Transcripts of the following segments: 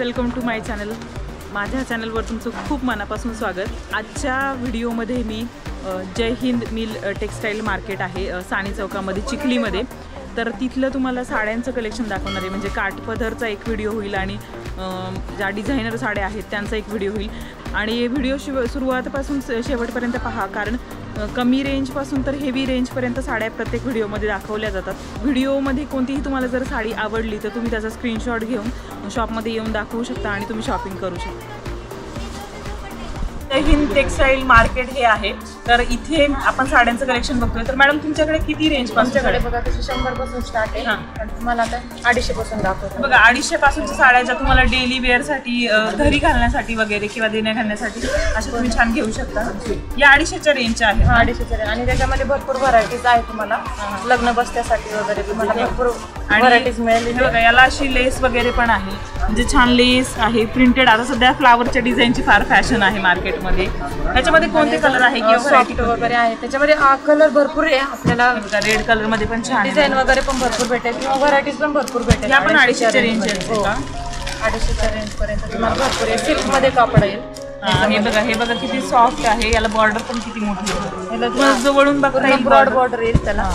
Welcome to my channel. माझ्या चॅनलवर तुमचं खूप मनापासून स्वागत। आजच्या व्हिडिओमध्ये मी जय हिंद मिल टेक्सटाईल मार्केट आहे साणी चौकामध्ये चिखलीमध्ये, तर तिथलं तुम्हाला साड्यांचं कलेक्शन दाखवणार आहे। म्हणजे काठपदरचा एक व्हिडिओ होईल आणि ज्या डिझायनर साड्या आहेत त्यांचा एक व्हिडिओ होईल। आणि व्हिडिओ सुरुवातीपासून शेवटपर्यंत पहा, कारण कमी रेंजपासून तर हेवी रेंजपर्यंत साड्या प्रत्येक व्हिडिओमध्ये दाखवल्या जातात। व्हिडिओमध्ये कोणतीही तुम्हाला जर साडी आवडली तर तुम्ही त्याचा स्क्रीनशॉट घेऊन शॉपमध्ये येऊन दाखवू शकता आणि तुम्ही शॉपिंग करू शकता। जय हिंद टेक्सटाईल मार्केट हे आहे, तर इथे आपण साड्यांचं कलेक्शन बघतोय। तर मॅडम तुमच्याकडे किती रेंज पासून? बघा तशी 100 पासून स्टार्ट आहे आणि तुम्हाला आता 250 पासून दाखवतो। बघा 250 पासूनच्या साड्या ज्या तुम्हाला डेली वेअर साठी, घरी घालण्यासाठी वगैरे किंवा देण्या घालण्यासाठी अशा तुम्ही छान घेऊ शकता। या 250च्या रेंजच्या आहे। 250च्या आणि त्याच्यामध्ये भरपूर व्हरायटीज आहे। तुम्हाला लग्न बसत्यासाठी वगैरे तुम्हाला भरपूर व्हरायटीज मिळेल। बघा याला अशी लेस वगैरे पण आहे, म्हणजे छान लेस आहे प्रिंटेड। आता सध्या फ्लावरच्या डिझाईनची फार फॅशन आहे मार्केटमध्ये। त्याच्यामध्ये कोणते कलर आहे किंवा व्हरायटी वगैरे आहे? त्याच्यामध्ये कलर भरपूर आहे आपल्याला। रेड कलर मध्ये पण छान डिझाईन वगैरे पण भरपूर भेटेल किंवा व्हरायटीज पण भरपूर भेटेल। या पण 250च्या रेंज आहे का? 250च्या रेंज पर्यंत तुम्हाला भरपूर आहे। सिल्क मध्ये कापड येईल। हे बघा किती सॉफ्ट आहे। याला बॉर्डर पण किती मोठी आहे, याला जवळून बघता येईल। ब्रॉड बॉर्डर येईल त्याला।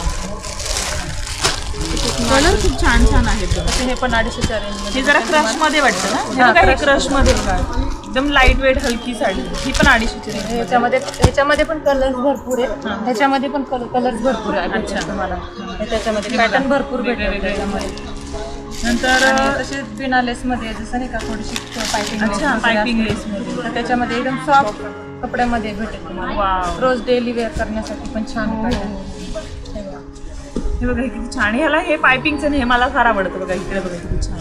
कलर खूप छान छान आहेत। हे पण 250च्या रेंज। हे जरा क्रश मध्ये वाटतं ना? हे बघा हे क्रश मध्ये बघा, एकदम लाईट वेट हलकी साडी। ही पण 250ची रेंज। ह्याच्यामध्ये पण कलर्स भरपूर आहेत। ह्याच्यामध्ये पण कलर्स भरपूर आहेत। अच्छा, तुम्हाला त्याच्यामध्ये पॅटर्न भरपूर भेटेल त्याच्यामध्ये। नंतर तसे बिना लेस मध्ये जसं नाही का थोडीशी पायपिंग लेस मध्ये, तर त्याच्यामध्ये एकदम सॉफ्ट कपड्यामध्ये भेटेल तुम्हाला। रोज डेली वेअर करण्यासाठी पण छान पॅटर्न। हे बघा हे किती छान। ह्याला हे पायपिंगचं हे मला फार आवडतं। बघा इकडे बघा किती छान।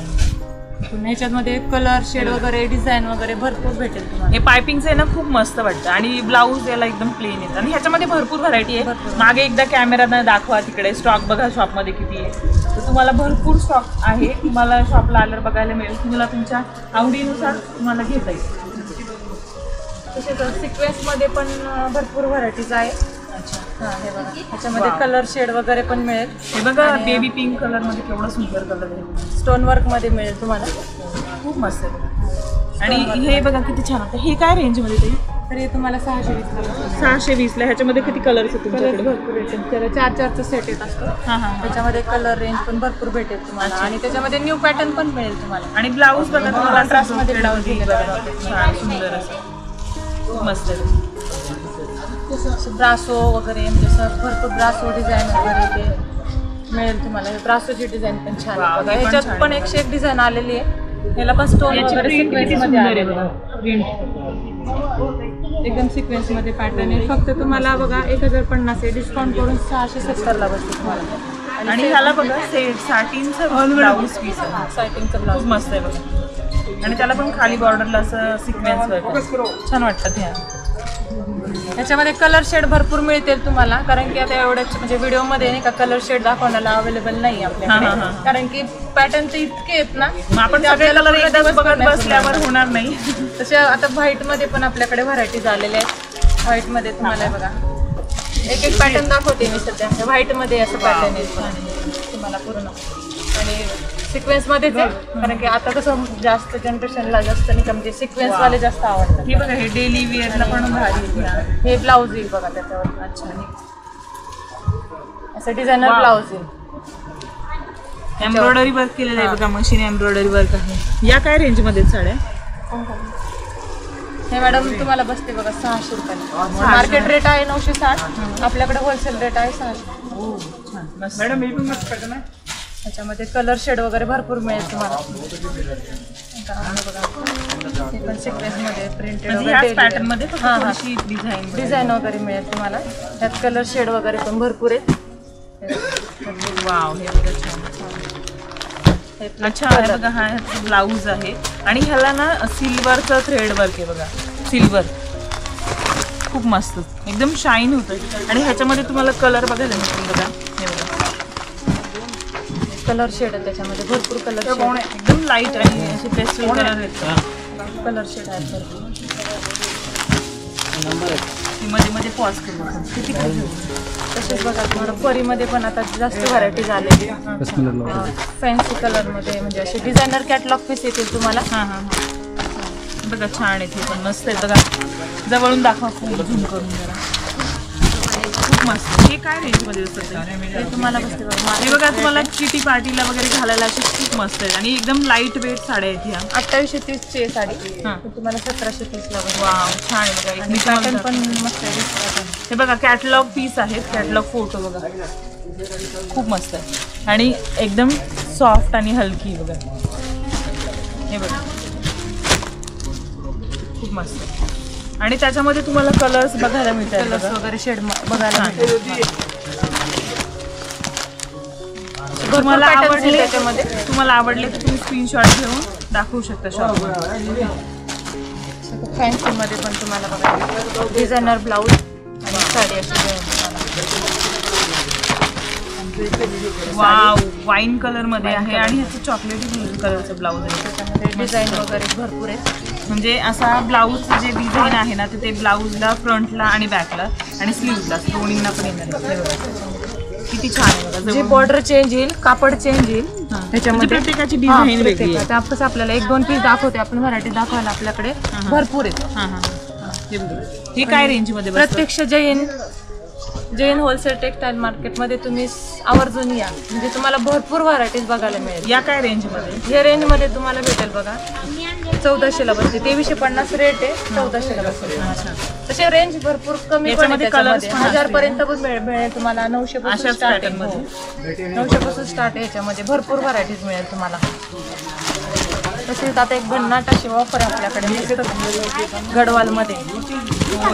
ह्याच्यामध्ये कलर शेड वगैरे डिझाईन वगैरे भरपूर भेटेल तुम्हाला। हे पायपिंगचं आहे ना, खूप मस्त वाटतं। आणि ब्लाऊज याला एकदम प्लेन येतं आणि ह्याच्यामध्ये भरपूर व्हरायटी आहे। मागे एकदा कॅमेरा दाखवा, तिकडे स्टॉक बघा शॉपमध्ये किती आहे। तर तुम्हाला भरपूर स्टॉक आहे, तुम्हाला शॉपला आल्यावर बघायला मिळेल। तुम्हाला तुमच्या आवडीनुसार तुम्हाला घेता येईल। तसेच सिक्वेन्समध्ये पण भरपूर व्हरायटीज आहे। अच्छा, हे बघा ह्याच्यामध्ये कलर शेड वगैरे पण मिळेल। हे बघा बेबी पिंक कलर मध्ये केवढा सुंदर कलर आहे। स्टोन वर्क मध्ये मिळेल तुम्हाला, खूप मस्त आहे। आणि हे बघा किती छान होतं। हे काय रेंज मध्ये ते? तर हे तुम्हाला 620 620 ह्याच्यामध्ये किती कलर्स आहेत तुमच्याकडे? भरपूर भेटेल। त्याला 4-4चा सेट येत असतो। त्याच्यामध्ये कलर रेंज पण भरपूर भेटेल तुम्हाला आणि त्याच्यामध्ये न्यू पॅटर्न पण मिळेल तुम्हाला। आणि ब्लाऊज बघा तुम्हाला कॉन्ट्रास्ट मध्ये ब्लाऊज छान सुंदर असं, खूप मस्त आहे। ब्रासो वगैरे म्हणजे असं भरपूर ब्रासो डिझाईन वगैरे ते मिळेल तुम्हाला। ब्रासोची डिझाईन पण छान आहे। ह्याच्यात पण 101 डिझाईन आलेली आहे। याला पण स्टोन वगैरे सिक्वेन्स मध्ये आहे बघा, एकदम सिक्वेन्स मध्ये पॅटर्न आहे। फक्त तुम्हाला बघा 1050 आहे, डिस्काउंट करून 670 ला बसते तुम्हाला। आणि ह्याला बघा साटिनचं ब्लाऊज पीस आहे। साटिनचं ब्लाऊज खूप मस्त आहे बघा। आणि त्याला पण खाली बॉर्डरला असं सिक्वेन्स छान वाटतात। ह्या याच्यामध्ये कलर शेड भरपूर मिळतील तुम्हाला, कारण की आता एवढ्याच म्हणजे व्हिडिओमध्ये नाही का कलर शेड दाखवण्याला अवेलेबल नाही आपल्याकडे, कारण की पॅटर्न तर इतके आहेत ना, आपण सगळे कलर एकदाच बघत बसल्यावर होणार नाही। तसे आता व्हाईट मध्ये पण आपल्याकडे व्हरायटीज आलेल्या आहेत। व्हाईट मध्ये तुम्हाला बघा एक पॅटर्न दाखवते मी सध्या। व्हाईट मध्ये असं पॅटर्न आहे तुम्हाला पूर्ण आणि सिक्वेन्स मध्येच आहे, कारण की आता कसं जास्त जनरेशनला जास्त नाही का म्हणजे सिक्वेन्स वाले जास्त आवडतात। हे बघा हे डेली वेअरला पण भारी आहे। हे ब्लाऊज येईल बघा त्याच्यावर। अच्छा, असं डिझायनर ब्लाऊज येईल। एम्ब्रॉयडरी वर्क केलेलं आहे बघा, मशीन एम्ब्रॉयडरी वर्क आहे। या काय रेंज मध्ये साड्या? हे मॅडम तुम्हाला बसते बघा 600 रुपये। मार्केट रेट आहे 960, आपल्याकडे होलसेल रेट आहे 600। मॅडम हे पण मस्त पॅटर्न आहे। त्याच्यामध्ये कलर शेड वगैरे भरपूर मिळेल तुम्हाला। हे पण सिक्वेन्स मध्ये प्रिंटेड पॅटर्न मध्ये डिझाईन वगैरे मिळेल तुम्हाला। त्यात कलर शेड वगैरे पण भरपूर आहेत। वाव, हे बघा छान। अच्छा, हे बघा हा ब्लाऊज आहे आणि ह्याला ना सिल्वरचं थ्रेड वर्क आहे बघा, सिल्वर खूप मस्त एकदम शाईन होतं। आणि ह्याच्यामध्ये तुम्हाला कलर बघायला मिळतील बघा। हे बघा कलर शेड आहे, त्याच्यामध्ये भरपूर कलर एकदम लाईट आणि असे पेस्टल कलर आहेत। कलर शेड आहेत भरपूर। मी मध्ये मध्ये पॉज करू आपण. किती काय घेऊ. तसेच बघा तुम्हाला परीमध्ये पण आता जास्त व्हरायटी झालेली. फॅन्सी कलरमध्ये म्हणजे असे डिझायनर कॅटलॉग पीस येतील तुम्हाला. हां हां हां बघा छान आहे ते पण मस्त आहे बघा. जवळून दाखवा फुल झूम करून जरा. खूप मस्त. हे काय रेंजमध्ये असतं हे तुम्हाला बसते बघा. हे बघा तुम्हाला किटी पार्टीला वगैरे घालायला अशी खूप मस्त आहेत आणि एकदम लाईट वेट साड्या आहेत ह्या. 2830 साडी हां तुम्हाला 1730 ला बघा. वाव छान आहे बघा. आणि पॅटर्न पण मस्त आहे. हे बघा कॅटलॉग पीस आहेत. कॅटलॉग फोटो बघा खूप मस्त आहे आणि एकदम सॉफ्ट आणि हलकी बघा. हे बघा खूप मस्त आहे आणि त्याच्यामध्ये तुम्हाला कलर्स बघायला मिळतात. कलर्स वगैरे शेड बघायला मिळतात. तुम्हाला आवडले त्याच्यामध्ये तुम्हाला आवडले तर तुम्ही स्क्रीनशॉट घेऊन दाखवू शकता शॉपमध्ये. फॅन्सी मध्ये पण तुम्हाला बघा डिझायनर ब्लाऊज आणि साडी अशी वाव वाईन कलर मध्ये आहे आणि ह्याचं चॉकलेटी कलरचं ब्लाऊज आहे. त्याच्यामध्ये डिझाईन वगैरे भरपूर आहे. म्हणजे असा ब्लाऊज जे डिझाईन आहे ना ते ब्लाऊजला फ्रंटला आणि बॅकला आणि स्लीव्हला दोन्हींना पण येणार. किती छान आहे बघा. जी बॉर्डर चेंज येईल कापड चेंज येईल त्याच्यामध्ये प्रत्येकाची डिझाईन वेगळी आहे. कसं आपल्याला 1-2 पीस दाखवते आपण व्हरायटी दाखवायला आपल्याकडे भरपूर आहे. हां हां हे काय रेंजमध्ये प्रत्यक्ष जैन होलसेल टेक्सटाईल मार्केटमध्ये तुम्ही आवर्जून या म्हणजे तुम्हाला भरपूर व्हरायटीज बघायला मिळेल. या काय रेंजमध्ये? या रेंजमध्ये तुम्हाला भेटेल बघा 1400ला बसते. 2350 रेट आहे. 1400ला बसते. तसे रेंज भरपूर कमी पण आहे. 1000 पर्यंत पण मिळेल तुम्हाला. 900 पासून स्टार्ट आहे. 900 पासून स्टार्ट आहे. याच्यामध्ये भरपूर व्हरायटीज मिळेल तुम्हाला. तसेच आता एक भन्नाट अशी ऑफर आहे आपल्याकडे गडवालमध्ये.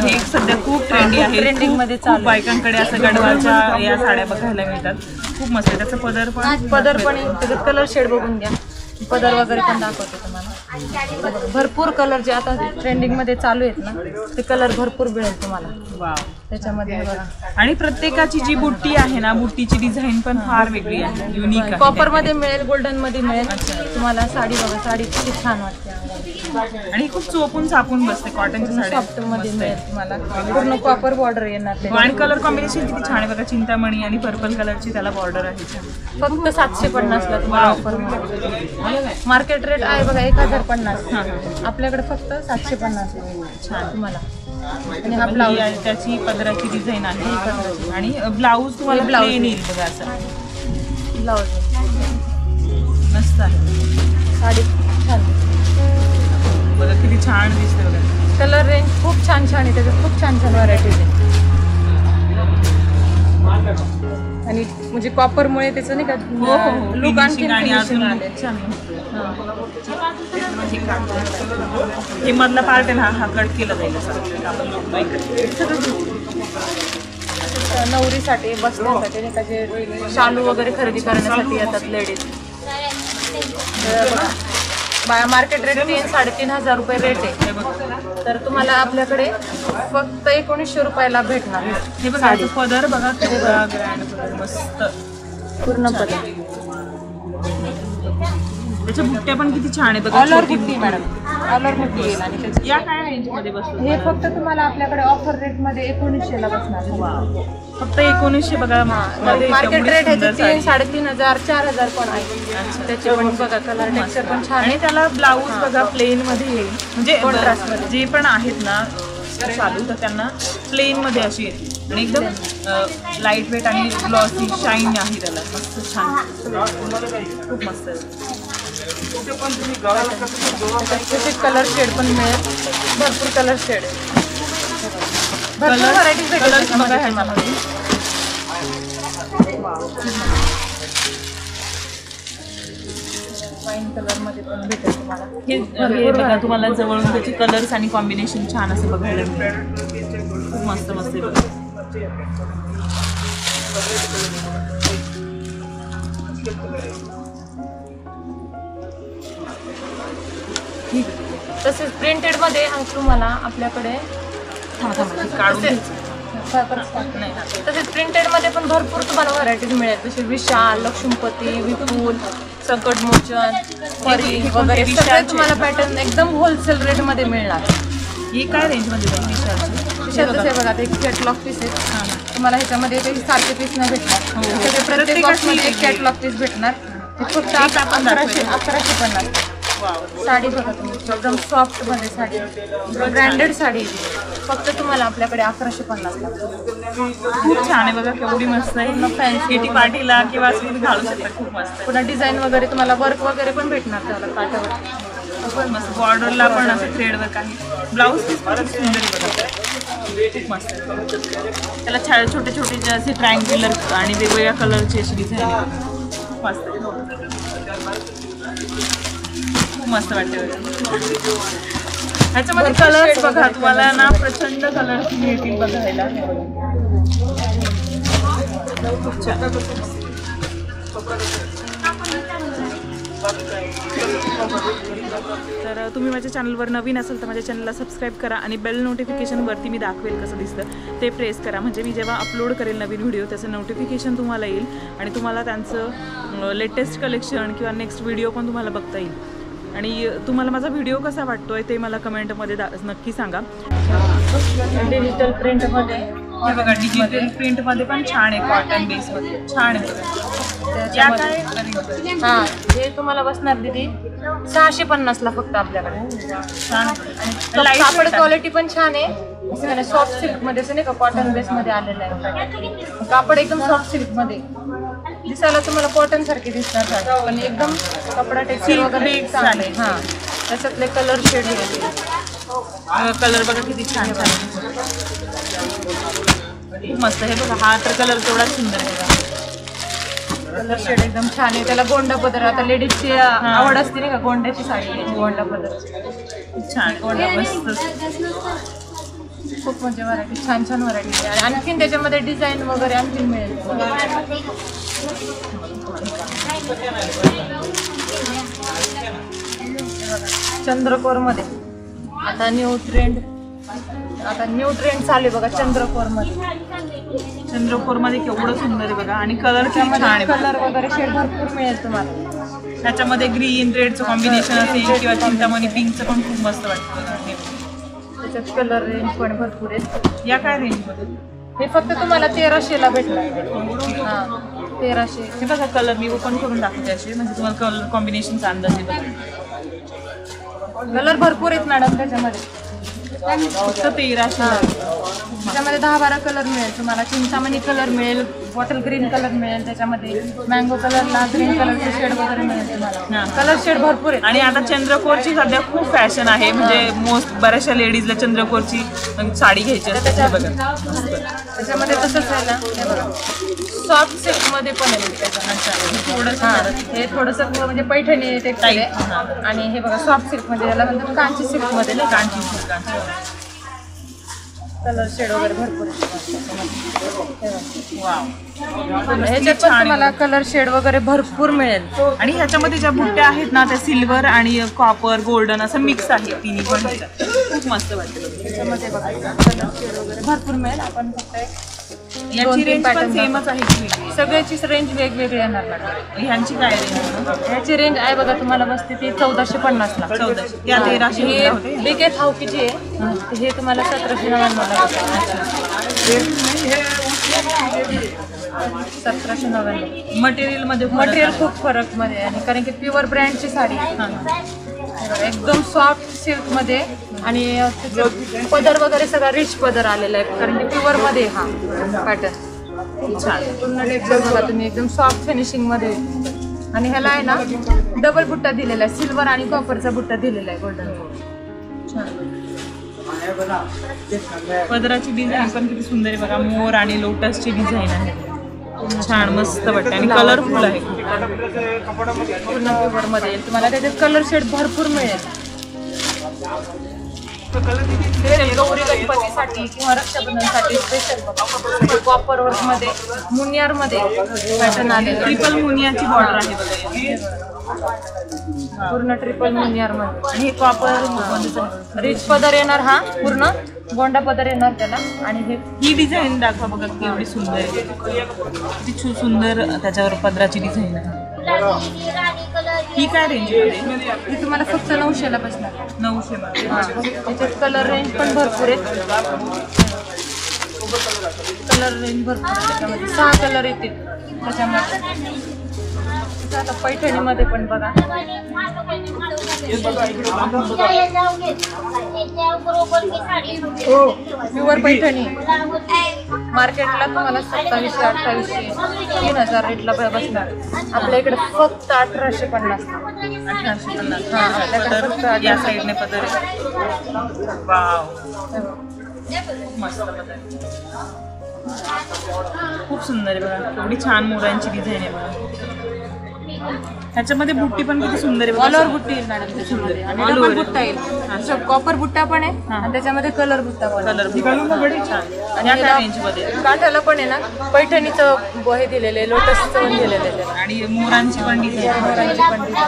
हे सध्या खूप ट्रेंडी आहे. ट्रेंडिंग मध्ये चालू बायकांकडे असं गडवालच्या या साड्या बघायला मिळतात. खूप मस्त आहे. त्याचं पदर पण त्याच्यात कलर शेड बघून घ्या. पदर वगैरे पण दाखवते तुम्हाला. भरपूर कलर जे आता ट्रेंडिंग मध्ये चालू आहेत ना ते कलर भरपूर मिळेल तुम्हाला. वाव त्याच्यामध्ये बघा. आणि प्रत्येकाची जी बुट्टी आहे ना बुट्टीची डिझाईन पण फार वेगळी आहे. युनिक आहे. कॉपर मध्ये मिळेल गोल्डन मध्ये मिळेल तुम्हाला. साडी बघा साडी किती छान वाटते आणि खूप चोपून चापून बसते. कॉटनची साडी सॉफ्ट मध्ये मिळेल तुम्हाला. पूर्ण कॉपर बॉर्डर येणार ते. आणि कलर कॉम्बिनेशन किती छान आहे बघा. चिंतामणी आणि पर्पल कलरची त्याला बॉर्डर आहे. फक्त 750 ला तुम्हाला ऑफर मिळेल. मार्केट रेट आहे बघा 1050. आपल्याकडे फक्त 750 छान तुम्हाला. आणि हा ब्लाऊज त्याची पदराची डिझाइन आहे आणि ब्लाऊज तुम्हाला प्लेन येईल बघा. असं ब्लाऊज मस्त आहे. साडी छान बघा किती छान दिसते बघा. कलर रेंज खूप छान छान आहे. त्याच्यात खूप छान छान व्हरायटीज आहे. आणि म्हणजे कॉपरमुळे त्याचं नाही का लुक आणखी छान. हे मधला पार्ट आहे ना हा कट केला जाईल. नवरीसाठी बसण्यासाठी नाही का जे शालू वगैरे खरेदी करण्यासाठी येतात लेडीज. मार्केट रेट 3-3.5 रुपये रेट आहे. तर तुम्हाला आपल्याकडे फक्त 1900 रुपयाला भेटणार. हे बघा पदर बघा केवढा ग्रँड पदर मस्त पूर्ण पदर. त्याच्या बुट्ट्या पण किती छान आहे बघा. ऑलर बुट्टी मॅडम ऑलर बुट्टी येईल. आणि या काय रेंजमध्ये बसतो? हे फक्त तुम्हाला आपल्याकडे ऑफर रेटमध्ये 1900ला बसणार. फक्त 1900 बघा. मार्केट रेट ह्याचे 3,500 4,000 पण आहे. त्याचे पण बघा कलर टेक्स्चर पण छान. आणि त्याला ब्लाऊज बघा प्लेन मध्ये येईल. म्हणजे जे पण आहेत ना चालू तर त्यांना प्लेन मध्ये अशी येते आणि एकदम लाईट वेट आणि ग्लॉसी शाईन आहे त्याला. मस्त छान खूप मस्त आहे. कलर शेड पण मिळेल. भरपूर कलर शेड आहे. भरपूर व्हरायटीज भेटेल बघा ह्याच्यामध्ये. वाईन कलर मध्ये पण भेटेल तुम्हाला. हे बघा तुम्हाला जवळून त्याचे कलर्स आणि कॉम्बिनेशन छान असं बघायला मिळेल. खूप मस्त मस्त आहे बघा. तसेच प्रिंटेड मध्ये तुम्हाला आपल्याकडे काढून तसेच प्रिंटेड मध्ये पण भरपूर तुम्हाला व्हरायटीज मिळेल. जसे विशाल, लक्ष्मीपती, विपुल, संकटमोचन, परी वगैरे सगळे तुम्हाला पॅटर्न एकदम होलसेल रेट मध्ये मिळणार. ही काय रेंज मध्ये विशालची? तशातच आहे बघा, एक कॅटलॉग पीस आहे. तुम्हाला ह्याच्यामध्ये काही सारखे पीस न भेटणार. सगळे प्रत्येक बॉक्समध्ये एक कॅटलॉग पीस भेटणार. ते फक्त 1150. साडी बघा तुम्ही, एकदम सॉफ्ट मध्ये साडी, ब्रँडेड साडी. फक्त तुम्हाला आपल्याकडे 1150 ला. खूप छान आहे बघा, केवढी मस्त आहे. फॅन्सी पार्टीला किंवा असं घालू शकता. खूप मस्त. पुन्हा डिझाईन वगैरे तुम्हाला वर्क वगैरे पण भेटणार त्याला काठावर. खूप मस्त. बॉर्डरला पण असं थ्रेड वर्क आहे. ब्लाऊज पीस पण सुंदर बघा, खूप मस्त आहे. त्याला छोटे छोटे असे ट्रायंग्युलर आणि वेगवेगळ्या कलरची अशी डिझाईन खूप मस्त आहे. खूप मस्त वाटते बघा. ह्याच्यामध्ये कलर्स बघा तुम्हाला ना प्रचंड कलर्स मिळतील बघायला. खूप छान. तर तुम्ही माझ्या चॅनलवर नवीन असाल तर माझ्या चॅनलला सबस्क्राईब करा आणि बेल नोटिफिकेशनवरती मी दाखवेल कसं दिसतं ते प्रेस करा. म्हणजे मी जेव्हा अपलोड करेल नवीन व्हिडिओ त्याचं नोटिफिकेशन तुम्हाला येईल आणि तुम्हाला त्यांचं लेटेस्ट कलेक्शन किंवा नेक्स्ट व्हिडिओ पण तुम्हाला बघता येईल. आणि तुम्हाला माझा व्हिडिओ कसा वाटतोय ते मला कमेंटमध्ये नक्की सांगा. डिजिटल प्रिंटमध्ये हे बघा, डिजिटल प्रिंटमध्ये पण छान आहे. कॉटन बेसमध्ये छान आहे बघा. हां, हे तुम्हाला बसणार दीदी 650 ला फक्त आपल्याकडे. छान. आणि कापड क्वालिटी पण छान आहे. सॉफ्ट सिल्क मध्ये नाही का, कॉटन बेस मध्ये आलेलं आहे. कापड एकदम सॉफ्ट सिल्क मध्ये दिसायला तुम्हाला कॉटन सारखे दिसणार साडी, पण एकदम कपडा टेक्स्चर वगैरे चांगलं आहे. हां, त्याच्यातले कलर शेड कलर बघा किती छान छान. खूप मस्त. हे बघा, हा तर कलर तेवढा सुंदर आहे. कलर शेड एकदम छान आहे. त्याला गोंडा पदर, आता लेडीजची आवड असते नाही का, गोंड्याची साडी आहे गोंडा पदर. छान गोंडा मस्त. खूप म्हणजे व्हरायटी, छान छान व्हरायटी आहे. आणखीन त्याच्यामध्ये डिझाईन वगैरे आणखीन मिळेल. चंद्रकोर मध्ये आता न्यू ट्रेंड चालू आहे बघा. चंद्रकोर मध्ये केवढं सुंदर आहे बघा. आणि कलर छान आहे. कलर वगैरे शेड भरपूर मिळेल तुम्हाला. त्याच्यामध्ये ग्रीन रेडचं कॉम्बिनेशन असेल किंवा चिंतामणी पिंकचं पण खूप मस्त वाटतं. त्याच्यात कलर रेंज पण भरपूर आहे. या काय रेंजमध्ये? हे फक्त तुम्हाला 1300 ला भेटणार. हां, 1300. हे बघा, कलर मी ओपन करून दाखवते असे, म्हणजे तुम्हाला कलर कॉम्बिनेशनचा अंदाज येईल. कलर भरपूर आहेत मॅडम त्याच्यामध्ये. फक्त 1300. त्याच्यामध्ये 10-12 कलर मिळेल तुम्हाला. चिंतामणी कलर मिळेल, बॉटल ग्रीन कलर मिळेल, त्याच्यामध्ये मँगो कलरला ग्रीन कलरचे शेड वगैरे मिळेल तुम्हाला. कलर शेड भरपूर आहे. आणि आता चंद्रकोरची सध्या खूप फॅशन आहे. म्हणजे बऱ्याचशा लेडीजला चंद्रकोरची साडी घ्यायची असते बघा. त्याच्यामध्ये तसंच आहे ना, हे बघा सॉफ्ट सिल्क मध्ये पण आहे. हे थोडंसं म्हणजे पैठणी टेक्स्टाईल आहे. आणि हे बघा सॉफ्ट सिल्क मध्ये, याला म्हणतात कांची सिल्क मध्ये ना, कांची सिल्क. कलर शेड वगैरे भरपूर ह्याच्यात पण तुम्हाला कलर शेड वगैरे भरपूर मिळेल. आणि ह्याच्यामध्ये ज्या बुट्ट्या आहेत ना त्या सिल्वर आणि कॉपर गोल्डन असं मिक्स आहे. तिन्ही पण खूप मस्त वाटतं. त्याच्यामध्ये बघा कलर शेड वगैरे भरपूर मिळेल. आपण फक्त याची रेंज पण सेमच आहे. सगळ्याचीच रेंज वेगवेगळी येणार मॅडम. ह्यांची काय रेंज? ह्याची रेंज आहे बघा तुम्हाला बसते ती 1450 ला. 1400. त्या 1300 होते. बिग एथ हाऊकीची आहे. हे तुम्हाला 1799 ला. 1799. मटेरियल खूप फरक मध्ये आणि कारण की प्युअर ब्रँडची साडी एकदम सॉफ्ट सिल्क मध्ये. आणि पदर वगैरे सगळा रिच पदर आलेला आहे कारण की प्युअर मध्ये हा पॅटर्न छान. पूर्ण टेक्स्चर बघा तुम्ही, एकदम सॉफ्ट फिनिशिंग मध्ये. आणि ह्याला आहे ना डबल बुट्टा दिलेला आहे. सिल्वर आणि कॉपरचा बुट्टा दिलेला आहे गोल्डन. पदराची डिझाईन पण किती सुंदर आहे बघा. मोर आणि लोटसची डिझाईन आहे. छान मस्त वाटते आणि कलरफुल आहे. पूर्ण प्युअर मध्ये येईल तुम्हाला. त्याच्यात कलर शेड भरपूर मिळेल. गौरी गणपतीसाठी किंवा रक्षाबंधनसाठी स्पेशल कॉपर वर्क मध्ये मुनियार मध्ये पॅटर्न आले. ट्रिपल मुनियाची बॉर्डर आहे बघा. पूर्ण ट्रिपल मुनियार मध्ये. आणि हे कॉपर रिच पदर येणार. हा पूर्ण गोंडा पदर येणार त्याला. आणि ही डिझाईन दाखवा बघा केवढी सुंदर आहे. किती सुंदर त्याच्यावर पदराची डिझाईन आहे. ही काय रेंज मध्ये? ही तुम्हाला फक्त 900ला बसणार. 900 मध्ये. त्याच्यात कलर रेंज पण भरपूर आहेत. कलर रेंज भरपूर आहे त्याच्यामध्ये. 6 कलर येतील त्याच्यामध्ये. आता पैठणीमध्ये पण बघा. प्युअर पैठणी मार्केटला तुम्हाला 2700, 2800, 3000 रेटला बसणार. आपल्या इकडे फक्त 1850. 1850. हा, आपल्याकडे फक्त या साईडने पदर आहे. वाव, मस्त पदर. खूप सुंदर आहे बघा. एवढी छान मोरांची डिझाईन आहे बघा. ह्याच्यामध्ये बुट्टी पण किती सुंदर आहे. ऑल ओव्हर बुट्टी येईल मॅडम त्याच्यामध्ये. आणि डबल बुट्टा येईल. कॉपर बुट्टा पण आहे आणि त्याच्यामध्ये कलर बुट्टा पण. कलर छान. आणि या रेंज मध्ये काठाला पण आहे ना पैठणीचं हे दिलेलं आहे, लोटसचं पण दिलेलं आहे. आणि मोरांची पण डिझाईन. मोरांची पण डिझाईन.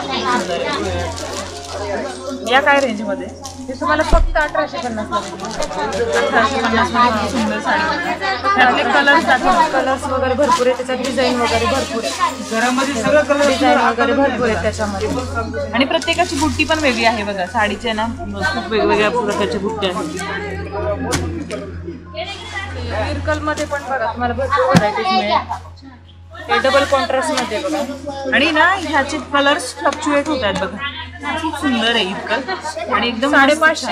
या काय रेंज मध्ये? हे तुम्हाला फक्त 1850 मध्ये सुंदर साडी. त्यातले कलर्स दाखवा. कलर्स वगैरे भरपूर आहे त्याच्यात. डिझाईन वगैरे भरपूर आहे. घरामध्ये सगळं कलर डिझाईन वगैरे भरपूर आहे त्याच्यामध्ये. आणि प्रत्येकाची बुट्टी पण वेगळी आहे बघा. साडीचे ना खूप वेगवेगळ्या प्रकारच्या बुट्ट्या आहेत. इरकल मध्ये पण बघा तुम्हाला भरपूर व्हरायटीज मिळेल. हे डबल कॉन्ट्रास्ट मध्ये बघा. आणि ना ह्याचे कलर्स फ्लक्च्युएट होत आहेत बघा. खूप सुंदर आहे इतकं. आणि एकदम 550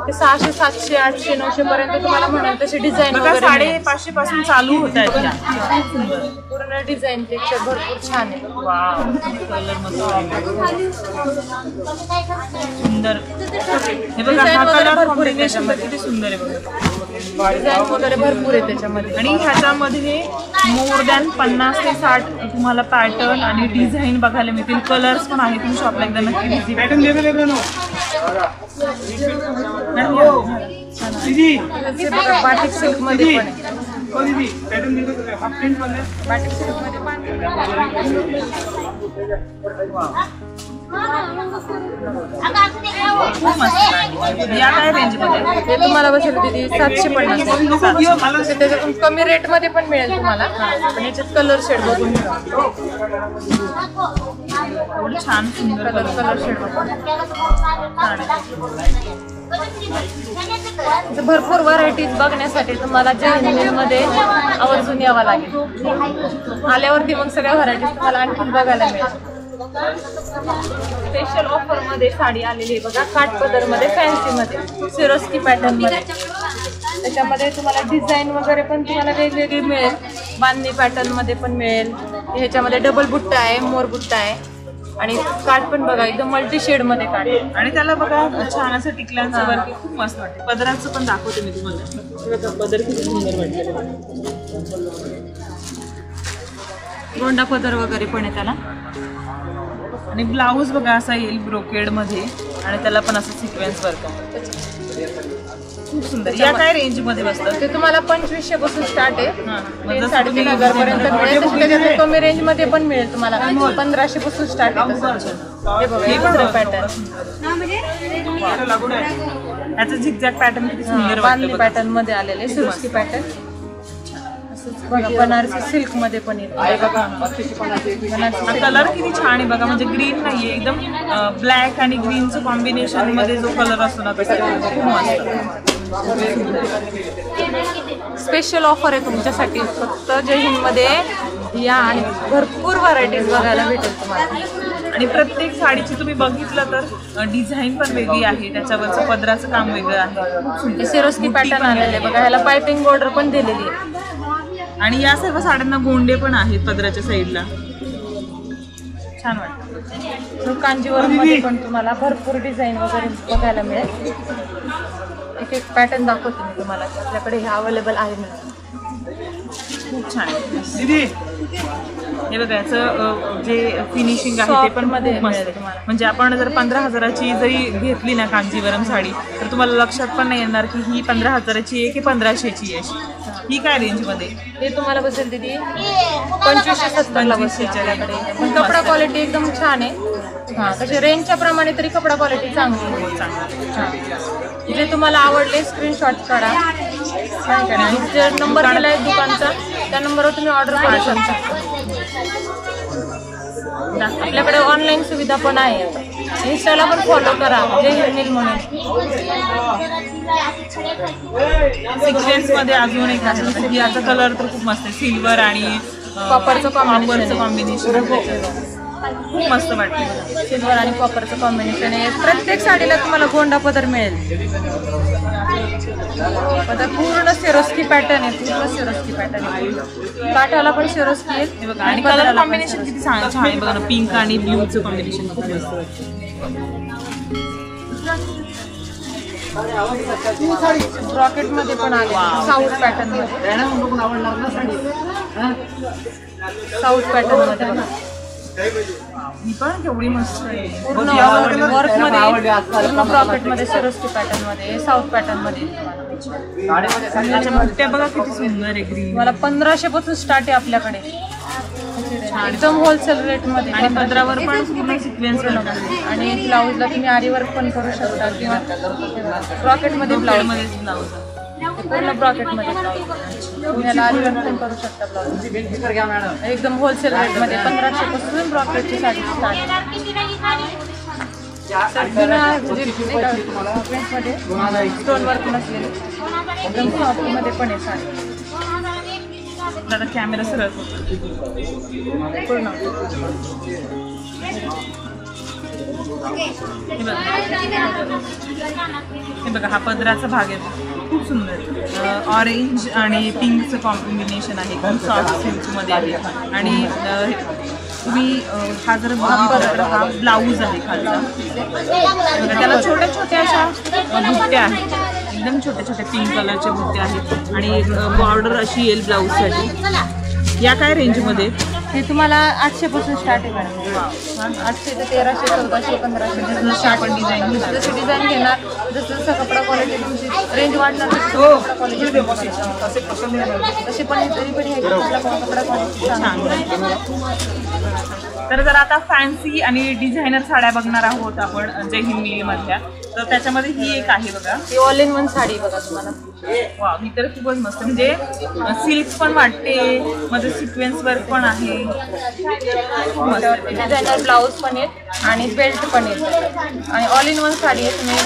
ते 600, 700, 800, 900 पर्यंत तुम्हाला म्हणाल तसे डिझाईन बघा. 550 पासून चालू होत आहेत त्या. खूप सुंदर पूर्ण डिझाईन टेक्स्चर भरपूर छान आहे. वाव, कलर मध्ये सुंदर. हे बघा हा कलर कॉम्बिनेशन किती सुंदर आहे बघा. डिझाईन वगैरे भरपूर आहे त्याच्यामध्ये. आणि ह्याच्यामध्ये मोर दॅन 50 ते 60 तुम्हाला पॅटर्न आणि डिझाईन बघायला मिळतील. कलर्स पण आहे. तुम्ही शॉपला एकदा नक्की व्हिजिट करा. बाटिक सिल्क मध्ये पण बाटिक सिल्क मध्ये खूप मस्त. या काय रेंज मध्ये? ते तुम्हाला बसेल दीदी 750. त्याच्यातून कमी रेट मध्ये पण मिळेल तुम्हाला. पण याच्यात कलर शेड बघून एवढं छान सुंदर कलर शेड भरपूर व्हरायटीज बघण्यासाठी तुम्हाला जय मध्ये आवर्जून यावं लागेल. आल्यावरती मग सगळ्या व्हरायटीज तुम्हाला आणखी बघायला मिळेल. स्पेशल ऑफर मध्ये साडी आलेली आहे बघा. काठपदर मध्ये, फॅन्सी मध्ये, सिरोस्की पॅटर्न मध्ये. त्याच्यामध्ये तुम्हाला डिझाईन वगैरे पण तुम्हाला वेगवेगळी मिळेल. बांधणी पॅटर्न मध्ये पण मिळेल. ह्याच्यामध्ये डबल बुट्टा आहे, मोर बुट्टा आहे. आणि काठ पण बघा एकदम मल्टी शेड मध्ये काठ. आणि त्याला बघा छान असं टिकल्यांचं वर्क खूप मस्त वाटतं. पदराचं पण दाखवते मी तुम्हाला. पदर किती सुंदर वाटतं. गोंडा पदर वगैरे पण आहे त्याला. आणि ब्लाऊज बघा असा येईल ब्रोकेड मध्ये. आणि त्याला पण असं सिक्वेन्स वर्क आहे. खूप सुंदर. या काय रेंज मध्ये बसतं? ते तुम्हाला 2500 पासून स्टार्ट आहे. 3,500 पर्यंत मिळेल. कमी रेंज मध्ये पण मिळेल तुम्हाला. 1500 पासून स्टार्ट आहे. पॅटर्न याचं झिगझॅग पॅटर्न किती सुंदर. बांधणी पॅटर्न मध्ये आलेले सिरोस्की पॅटर्न. बघा बनारसी सिल्क मध्ये पण येतो. कलर किती छान आहे बघा. म्हणजे ग्रीन नाहीये, एकदम ब्लॅक आणि ग्रीनचं कॉम्बिनेशन मध्ये जो कलर असतो ना स्पेशल ऑफर आहे तुमच्यासाठी. फक्त जय हिंद मध्ये या आणि भरपूर व्हरायटीज बघायला भेटेल तुम्हाला. आणि प्रत्येक साडीची तुम्ही बघितलं तर डिझाईन पण वेगळी आहे. त्याच्यावरचं पदराचं काम वेगळं आहे. सिरोस्की पॅटर्न आलेले बघा. ह्याला पायपिंग बॉर्डर पण दिलेली आहे. आणि या सर्व साड्यांना गोंडे पण आहेत पदराच्या साईडला. छान वाटतं. कांजीवरम मध्ये पण तुम्हाला भरपूर डिझाईन वगैरे बघायला मिळेल. एक एक पॅटर्न दाखवते मी तुम्हाला. आपल्याकडे हे अवेलेबल आहे म्हणून. खूप छान आहे. हे बघा याचं जे फिनिशिंग आहे ते पण मध्ये मस्त आहे. म्हणजे आपण जर 15,000ची जरी घेतली ना कांजीवरम साडी तर तुम्हाला लक्षात पण नाही येणार की ही 15,000ची आहे की 1500ची आहे. ही काय रेंज मध्ये? हे तुम्हाला बसेल दीदी 2570ला बसेल. पण कपडा क्वालिटी एकदम छान आहे. हां तसे रेंजच्या प्रमाणे तरी कपडा क्वालिटी चांगली आहे. जे तुम्हाला आवडले स्क्रीनशॉट काढा. आणि जे नंबर दिला आहे दुकानचा त्या नंबरवर तुम्ही ऑर्डर करू शकता. आपल्याकडे ऑनलाईन सुविधा पण आहे. इंस्टाला पण फॉलो करा, जय हिंद मिल म्हणून. सिक्वेन्स मध्ये अजून एक आहे, याचा कलर तर खूप मस्त आहे, सिल्वर आणि कॉपरचं कॉम्बिनेशन खूप मस्त वाटतं. सिल्वर आणि कॉपरचं कॉम्बिनेशन आहे. प्रत्येक साडीला तुम्हाला गोंडा पदर मिळेल. पदर पूर्ण सिरोस्की पॅटर्न आहे, पूर्ण सिरोस्की पॅटर्न आहे. काठाला पण सिरोस्की आहे. हे बघा, आणि कलर कॉम्बिनेशन किती छान आहे बघा ना, पिंक आणि ब्ल्यूचं कॉम्बिनेशन खूप मस्त वाटतं. रॉकेट मध्ये पण आले, साऊथ पॅटर्न मध्ये, साऊथ पॅटर्न मध्ये ही पण केवढी मस्त आहे. पूर्ण वर्क मध्ये, पूर्ण ब्रॉकेट मध्ये, सिरोस्की पॅटर्न मध्ये, साऊथ पॅटर्न मध्ये. त्याच्या बुट्ट्या बघा किती सुंदर आहे, ग्रीन. मला 1500 पासून स्टार्ट आहे आपल्याकडे, एकदम होलसेल रेट मध्ये. आणि पदरावर पण पूर्ण सिक्वेन्स आहे. आणि ब्लाऊजला तुम्ही आरी वर्क पण करू शकता किंवा ब्रॉकेट मध्ये ब्लाऊज मध्ये ब्लाऊज पूर्ण ब्रॉकेट मध्ये ब्लाऊज तुम्ही याला आरी वर्क पण करू शकता. ब्लाऊज एकदम होलसेल रेट मध्ये 1500 पासून ब्रॉकेटची साडी स्टार्ट. स्टोन वर्क नसलेली एकदम सॉफ्ट मध्ये पण आहे साडी. दादा कॅमेरा सरळ पूर्ण हे बघा, हा पदराचा भाग आहे, खूप सुंदर. ऑरेंज आणि पिंकचं कॉम्बिनेशन आहे, खूप सॉफ्ट सिल्कमध्ये आहे. आणि तुम्ही हा जर बघितला तर हा ब्लाऊज आहे खालचा. त्याला छोट्या छोट्या अशा बुट्ट्या आहेत, एकदम छोट्या छोट्या पिंक कलरच्या बुट्ट्या आहेत. आणि बॉर्डर अशी येईल ब्लाऊजसाठी. या काय रेंजमध्ये? हे तुम्हाला 800 पासून स्टार्ट आहे मॅडम. 800 ते 1300, 1400, 1500 जसं आपण डिझाईन जशी डिझाईन घेणार, जसं जसं कपडा क्वालिटी तुमची रेंज वाढणार कपडा क्वालिटी तशी पण कपडा क्वालिटी छान. तर जर आता फॅन्सी आणि डिझायनर साड्या बघणार आहोत आपण जय हिंद मिलमधल्या, तर त्याच्यामध्ये ही एक आहे बघा, ही ऑल इन वन साडी बघा तुम्हाला. वा, ही तर खूपच मस्त, म्हणजे सिल्क पण वाटते, मध्ये सिक्वेन्स वर्क पण आहे, डिझायनर ब्लाऊज पण आहेत आणि बेल्ट पण आहेत. आणि ऑल इन वन साडी आहे तुम्ही.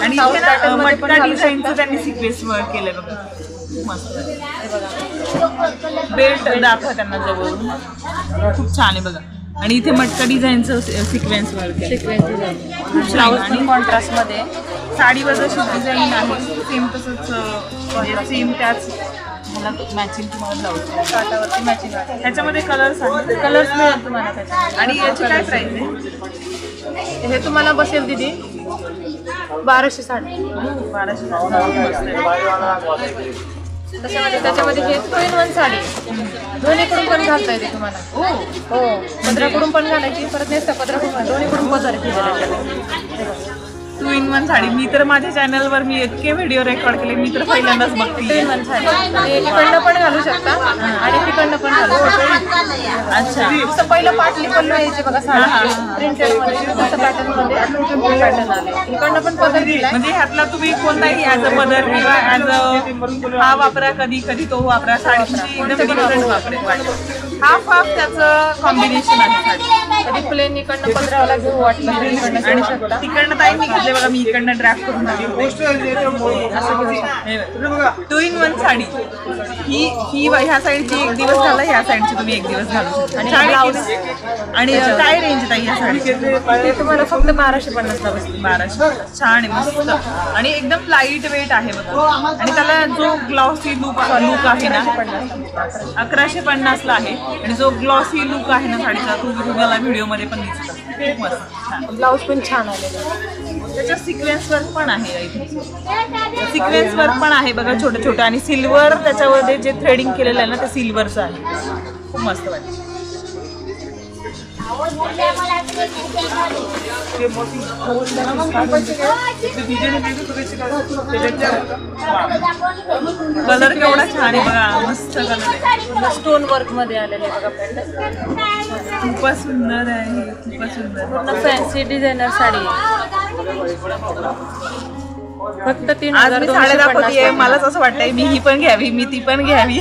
आणि मटका डिझाईनचं त्यांनी सिक्वेन्स वर्क केलंय बघा, खूप मस्त. बेल्ट दाखवा त्यांना जवळून, खूप छान आहे बघा. आणि इथे मटका डिझाईनचं सिक्वेन्स वर्क आहे, सिक्वेन्स डिझाईन. ब्लाऊज आणि कॉन्ट्रास्ट मध्ये साडीवर जशी डिझाईन आहे सेम तसंच, सेम त्याच मला मॅचिंग तुम्हाला ब्लाऊज काठावरती मॅचिंग आहे. त्याच्यामध्ये कलर्स आहेत, कलर्स मिळेल तुम्हाला त्याच्यामध्ये. आणि याची काय प्राइस आहे? हे तुम्हाला बसेल दिदी 1200 साडी. 1200. त्याच्यामध्ये हे 2 in 1 साडी, दोन्हीकडून पण घालता येते तुम्हाला. हो, पदराकडून पण घालायची, परत नेसता पदराकडून, दोन्हीकडून पदर केलेला. 2 in 1 साडी. मी तर माझ्या चॅनलवर मी इतके व्हिडिओ रेकॉर्ड केले, मी तर पहिल्यांदाच बघते. 2 in 1 साडी इकडनं पण घालू शकता आणि तिकडनं पण घालू शकता. अच्छा, जसं पहिलं पाटली पल्लू यायचे बघा साडी प्रिंटेड मध्ये, तसं पॅटर्न मध्ये पॅटर्न आले. इकडनं पण पदर दिलाय, म्हणजे ह्यातला तुम्ही कोणताही ॲज अ पदर किंवा ॲज अ हा वापरा, कधी कधी तो वापरा, साडी तुमची एकदम डिफरंट वापरेल. हाफ त्याचं कॉम्बिनेशन आहे साडी. कधी प्लेन इकडनं पदराला घेऊ वाटलं इकडनं आणि घेऊ शकता. तिकडनं ताई मी घेतले बघा, मी इकडनं ड्राफ्ट करून टाकले. 2 in 1 साडी ही ह्या साईडची एक दिवस घाला, ह्या साईडची तुम्ही एक दिवस घालू शकता. आणि ब्लाऊज. आणि काय रेंज ताई ह्या साडीची? ते तुम्हाला फक्त 1250 ला बसते. 1200. छान आहे, मस्त. आणि एकदम लाईट वेट आहे बघा. आणि त्याला जो ग्लॉसी लुक आहे ना 1150 ला आहे. आणि जो ग्लॉसी लुक आहे ना साडीचा, तो तुम्हाला व्हिडिओमध्ये पण दिसतो. खूप मस्त, छान. ब्लाऊज पण छान आलेला. त्याच्यात सिक्वेन्स वर्क पण आहे, सिक्वेन्स वर्क पण आहे बघा, छोटं छोटं. आणि सिल्वर त्याच्यामध्ये जे थ्रेडिंग केलेलं आहे ना, ते सिल्वरचं आहे, खूप मस्त वाटतं. कलर केवढा छान आहे बघा, मस्त कलर आहे. स्टोन वर्क मध्ये आलेले बघा पॅटर्न, खूपच सुंदर आहे, खूपच सुंदर. पूर्ण फॅन्सी डिझायनर साडी. फक्त 3250. मलाच असं वाटतंय मी ही पण घ्यावी, मी ती पण घ्यावी.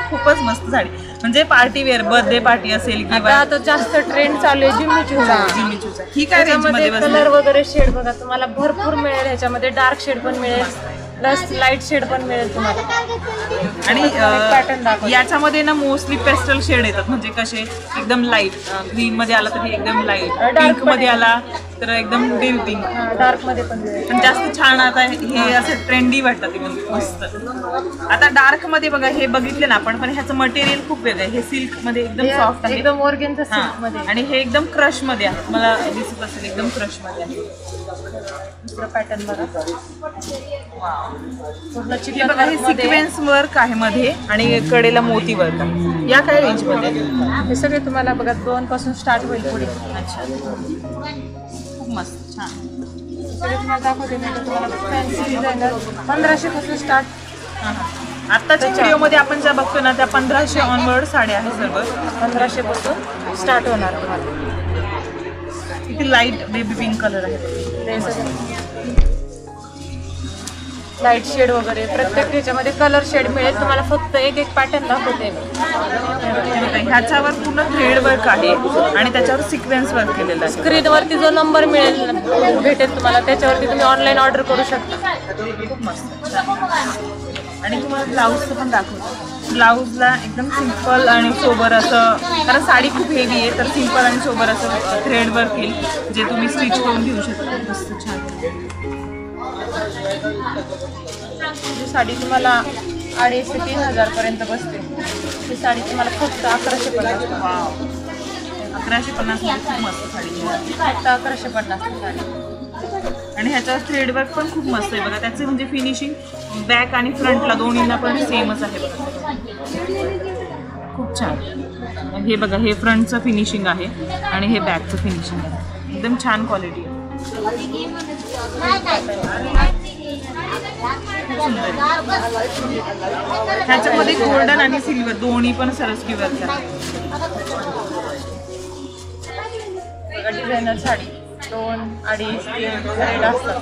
खूपच मस्त साडी. म्हणजे पार्टी वेअर बर्थडे पार्टी असेल किंवा आता जास्त ट्रेंड चालू आहे जिम्मी चूचा. ही काय रेंज मध्ये कलर वगैरे शेड बघा तुम्हाला भरपूर मिळेल. ह्याच्यामध्ये डार्क शेड पण मिळेल प्लस लाईट शेड पण मिळेल तुम्हाला. आणि पॅटर्न दाखव. याच्यामध्ये ना मोस्टली पेस्टल शेड येतात म्हणजे कसे एकदम लाईट ग्रीन मध्ये आला तर एकदम लाईट, पिंक मध्ये आला तर एकदम डीप पिंक, डार्क मध्ये पण मिळेल. पण जास्त छान आता हे असे ट्रेंडी वाटतात एकदम मस्त. आता डार्क मध्ये बघा हे बघितले ना आपण, पण ह्याचं मटेरियल खूप वेगळं आहे. हे सिल्क मध्ये एकदम सॉफ्ट आहे, एकदम ऑर्गेन्झा सिल्क मध्ये. आणि हे एकदम क्रश मध्ये आहे. मला दिसत असेल एकदम क्रश मध्ये आहे. दुसरा पॅटर्न बघा पूर्ण हे बघा हे सिक्वेन्स वर्क आहे मध्ये आणि कडेला मोती वर्क आहे. या काय रेंज मध्ये? हे सगळे तुम्हाला बघा 2 पासून स्टार्ट होईल पुढे. अच्छा खूप मस्त छान. सगळे तुम्हाला दाखवते मी तुम्हाला फॅन्सी डिझायनर 1500 पासून स्टार्ट. आत्ताच्या व्हिडिओमध्ये आपण ज्या बघतो ना त्या 1500 ऑनवर्ड साड्या आहेत सर्व. 1500 पासून स्टार्ट होणार तुम्हाला. किती लाईट बेबी पिंक कलर आहे. लाईट शेड वगैरे प्रत्येक ह्याच्यामध्ये कलर शेड मिळेल तुम्हाला. फक्त एक पॅटर्न दाखवते. ह्याच्यावर पूर्ण थ्रेड वर्क आहे आणि त्याच्यावर सिक्वेन्स वर्क केलेलं आहे. स्क्रीनवरती जो नंबर मिळेल भेटेल तुम्हाला त्याच्यावरती तुम्ही ऑनलाईन ऑर्डर करू शकता. खूप मस्त. आणि तुम्हाला ब्लाऊजचं पण दाखवतो. ब्लाऊजला एकदम सिंपल आणि सोबर असं, कारण साडी खूप हेवी आहे तर सिंपल आणि सोबर असं थ्रेड वर्क येईल जे तुम्ही स्टिच करून घेऊ शकता. मस्त छान. ही साडी तुम्हाला 2,500 ते 3,000 पर्यंत बसते. ही साडी तुम्हाला फक्त 1150. 1150 खूप मस्त साडी. फक्त 1150 साडी. आणि ह्याच्यावर थ्रेड वर्क पण खूप मस्त आहे बघा. त्याचे म्हणजे फिनिशिंग बॅक आणि फ्रंटला दोन्हीला पण सेमच आहे बघा. खूप छान. हे बघा हे फ्रंटचं फिनिशिंग आहे आणि हे बॅकचं फिनिशिंग आहे. एकदम छान क्वालिटी आहे. ह्याच्यामध्ये गोल्डन आणि सिल्वर दोन्ही पण सरस्वती वर्क आहे. डिझायनर साडी 2, 2.5, 3 रेट असतात.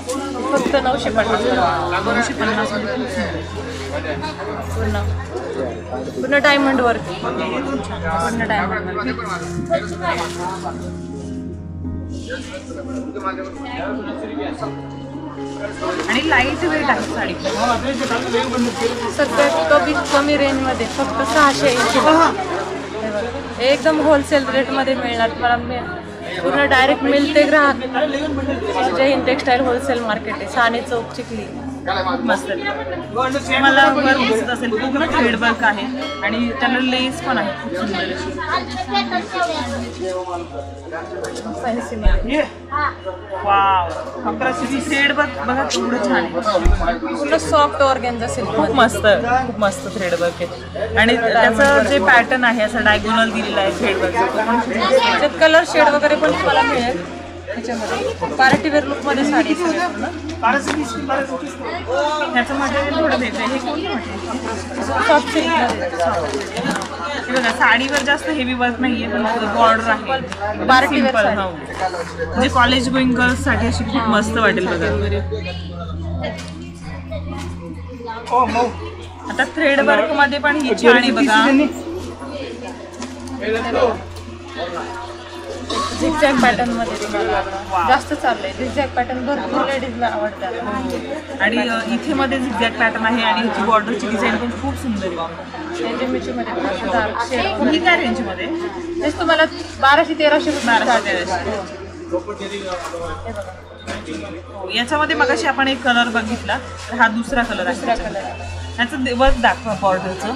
फक्त 950. 250 पूर्ण डायमंड वर्क. पूर्ण डायमंड वर्क. आणि लाईट वेट आहे साडी. सगळ्यात कमी रेंजमध्ये फक्त 680. एकदम होलसेल रेटमध्ये मिळणार तुम्हाला. पूर्ण डायरेक्ट मिळते ग्राहक. जय हिंद टेक्सटाईल होलसेल मार्केट आहे, साने चौक, चिखली. मस्त. मला वर्क दिसत असेल पूर्ण थ्रेड वर्क आहे आणि त्याला लेस पण आहे खूप सुंदर फॅन्सी मध्ये. वाव. 1100 थ्रेड वर्क बघा केवढं छान आहे. पूर्ण सॉफ्ट ऑर्गेन्झा सिल्क. खूप मस्त थ्रेड वर्क आहे. आणि त्याचं जे पॅटर्न आहे असं डायगोनल दिलेलं आहे थ्रेड वर्क. त्याच्यात कलर शेड वगैरे पण तुम्हाला मिळेल. त्याच्यामध्ये पार्टी वेअर लुक मध्ये साडी. ह्याचं मटेरियल थोडं वेगळं आहे. हे कोणतं मटेरियल? Soft silk. बघा साडीवर जास्त हेवी वर्क नाहीये पण बॉर्डर आहे. Party wear simple. म्हणजे कॉलेज गोईंग गर्ल्स साठी अशी खूप मस्त वाटेल बघा. आता थ्रेड वर्क मध्ये पण ही छान आहे बघा. झिगझॅग पॅटर्न मध्ये तुम्हाला जास्त चाललंय. झिगझॅग पॅटर्न भरपूर लेडीजला आवडतात. आणि इथे मध्ये झिगझॅग पॅटर्न आहे आणि ह्याची बॉर्डरची डिझाईन पण खूप सुंदर आहे. जिम्मीची मध्ये डार्क शेड. ही काय रेंज मध्ये? हेच तुम्हाला 1200-1300 याच्यामध्ये मगाशी आपण एक कलर बघितला तर हा दुसरा कलर आहे. दुसरा कलर. ह्याचं वर्क दाखवा बॉर्डरचं.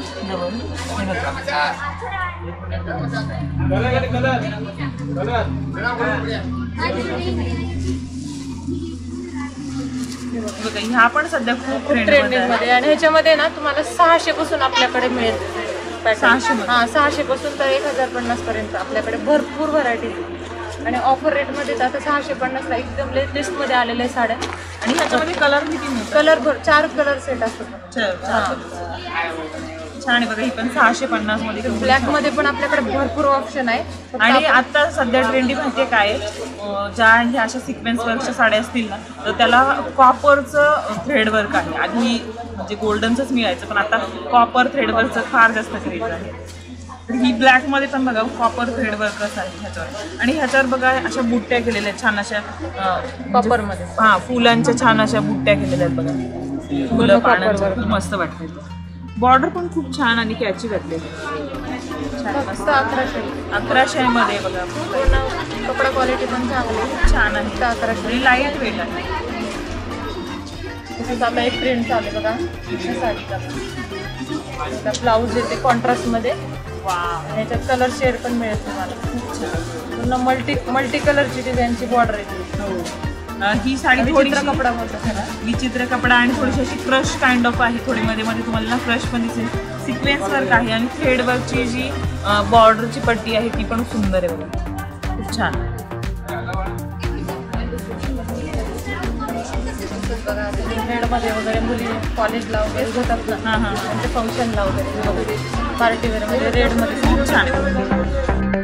ह्या पण सध्या खूप ट्रेंडिंग मध्ये. आणि ह्याच्यामध्ये ना तुम्हाला 600 पासून आपल्याकडे मिळेल. 600 पासून तर 1050 पर्यंत आपल्याकडे भरपूर व्हरायटीज. आणि ऑफर रेटमध्ये आता 650ला एकदम लेटेस्ट मध्ये आलेल्या साड्या. आणि ह्याच्यामध्ये कलर किती मिळतात? कलर 4 कलर सेट असतात. छान आहे बघा. ही पण 650 मध्ये. ब्लॅक मध्ये पण आपल्याकडे भरपूर ऑप्शन आहे. आणि आता सध्या ट्रेंडी माहितीये काय, ज्या ह्या अशा सिक्वेन्स वर्कच्या साड्या असतील ना तर त्याला कॉपरचं थ्रेड वर्क आहे. आधी म्हणजे गोल्डनचंच मिळायचं पण आता कॉपर थ्रेड वर्कचं फार जास्त क्रेज आहे. तर ही ब्लॅकमध्ये पण बघा कॉपर थ्रेड वर्कच आहे ह्याच्यावर. आणि ह्याच्यावर बघा अशा बुट्ट्या केलेल्या आहेत छान अशा कॉपरमध्ये. हां फुलांच्या छान अशा बुट्ट्या केलेल्या आहेत बघा. फुलं पाण्याचं खूप मस्त वाटते. बॉर्डर पण खूप छान आणि कॅची वाटते. फक्त 1100. 1100 मध्ये बघा. पूर्ण कपडा क्वालिटी पण चांगली आहे. छान आहे. 1100 आणि लाईट वेट आहे. तसंच आता एक प्रिंट चालू आहे बघा साडीचा. ब्लाऊज येते कॉन्ट्रास्टमध्ये. वा याच्यात कलर शेड पण मिळेल तुम्हाला. खूप छान. पूर्ण मल्टी कलरची डिझाईनची बॉर्डर येते. ही साडी थोडी विचित्र कपडा बोलतो त्याला. विचित्र कपडा आणि थोडीशी अशी क्रश काइंड ऑफ आहे. थोडी मध्ये मध्ये तुम्हाला ना क्रश पण दिसेल. सिक्वेन्स वर्क आहे आणि थ्रेड वर्कची जी बॉर्डरची पट्टी आहे ती पण सुंदर आहे बघा. खूप छान. बघा थ्रेडमध्ये वगैरे मुली कॉलेजला वगैरे घेतात ना. हां त्यांच्या फंक्शनला वगैरे पार्टीवेअरमध्ये रेडमध्ये खूप छान.